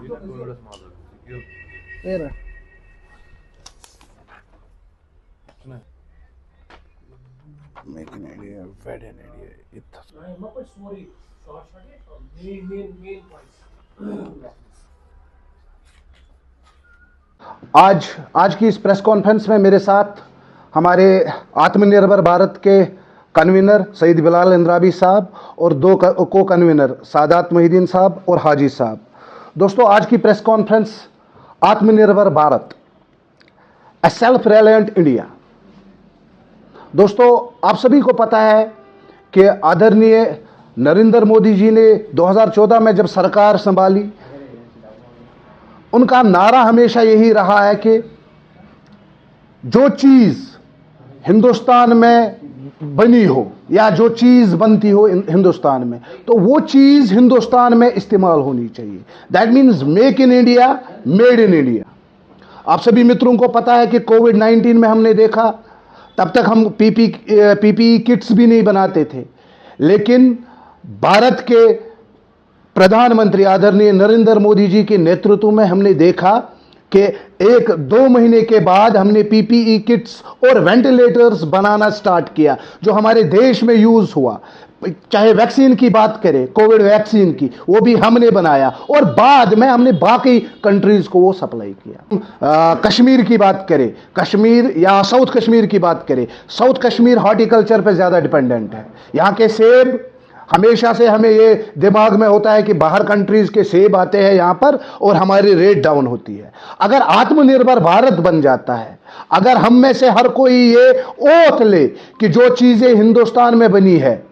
Era. Make an idea, vet an idea. आज की इस प्रेस कॉन्फ्रेंस में मेरे साथ हमारे आत्मनिर्भर भारत के कन्वीनर सईद बिलाल इंद्राबी साहब और दो को कन्वीनर सादात मोहिद्दीन साहब और हाजी साहब। दोस्तों, आज की प्रेस कॉन्फ्रेंस आत्मनिर्भर भारत, ए सेल्फ रिलायंट इंडिया। दोस्तों, आप सभी को पता है कि आदरणीय नरेंद्र मोदी जी ने 2014 में जब सरकार संभाली, उनका नारा हमेशा यही रहा है कि जो चीज हिंदुस्तान में बनी हो या जो चीज बनती हो हिंदुस्तान में, तो वो चीज हिंदुस्तान में इस्तेमाल होनी चाहिए। That means make in India, made in India. आप सभी मित्रों को पता है कि कोविड-19 में हमने देखा, तब तक हम पीपीई किट्स भी नहीं बनाते थे, लेकिन भारत के प्रधानमंत्री आदरणीय नरेंद्र मोदी जी के नेतृत्व में हमने देखा कि 1-2 महीने के बाद हमने पीपीई किट्स और वेंटिलेटर्स बनाना स्टार्ट किया, जो हमारे देश में यूज हुआ। चाहे वैक्सीन की बात करें, कोविड वैक्सीन की, वो भी हमने बनाया और बाद में हमने बाकी कंट्रीज को वो सप्लाई किया। कश्मीर की बात करें, कश्मीर या साउथ कश्मीर की बात करें, साउथ कश्मीर हॉर्टिकल्चर पे ज्यादा डिपेंडेंट है। यहाँ के सेब, हमेशा से हमें ये दिमाग में होता है कि बाहर कंट्रीज के सेब आते हैं यहाँ पर और हमारी रेट डाउन होती है। अगर आत्मनिर्भर भारत बन जाता है, अगर हम में से हर कोई ये ओथ ले कि जो चीजें हिंदुस्तान में बनी है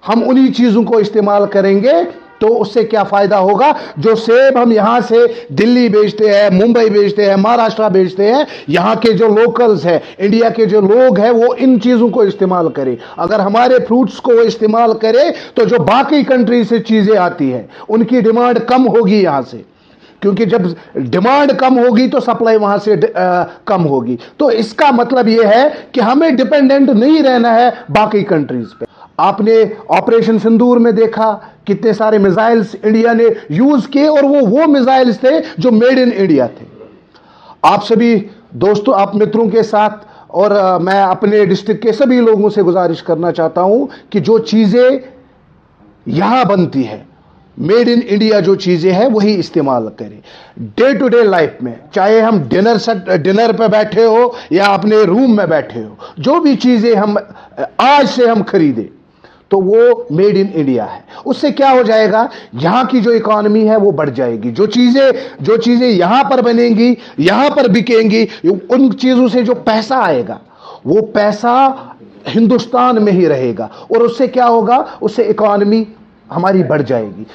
हम उन्हीं चीजों को इस्तेमाल करेंगे, तो उससे क्या फायदा होगा। जो सेब हम यहां से दिल्ली भेजते हैं, मुंबई भेजते हैं, महाराष्ट्र भेजते हैं, यहां के जो लोकल्स हैं, इंडिया के जो लोग हैं, वो इन चीजों को इस्तेमाल करें। अगर हमारे फ्रूट्स को वो इस्तेमाल करें, तो जो बाकी कंट्री से चीजें आती हैं उनकी डिमांड कम होगी यहां से, क्योंकि जब डिमांड कम होगी तो सप्लाई वहां से कम होगी। तो इसका मतलब यह है कि हमें डिपेंडेंट नहीं रहना है बाकी कंट्रीज पे। आपने ऑपरेशन सिंदूर में देखा कितने सारे मिसाइल्स इंडिया ने यूज किए, और वो मिसाइल्स थे जो मेड इन इंडिया थे। आप सभी दोस्तों, आप मित्रों के साथ और मैं अपने डिस्ट्रिक्ट के सभी लोगों से गुजारिश करना चाहता हूं कि जो चीजें यहां बनती है, मेड इन इंडिया जो चीजें हैं वही इस्तेमाल करें डे टू डे लाइफ में। चाहे हम डिनर पे बैठे हो या अपने रूम में बैठे हो, जो भी चीजें हम आज से हम खरीदें तो वो मेड इन इंडिया है। उससे क्या हो जाएगा, यहां की जो इकोनॉमी है वो बढ़ जाएगी। जो चीजें यहां पर बनेंगी, यहां पर बिकेंगी, उन चीजों से जो पैसा आएगा वो पैसा हिंदुस्तान में ही रहेगा, और उससे क्या होगा, उससे इकोनॉमी हमारी बढ़ जाएगी।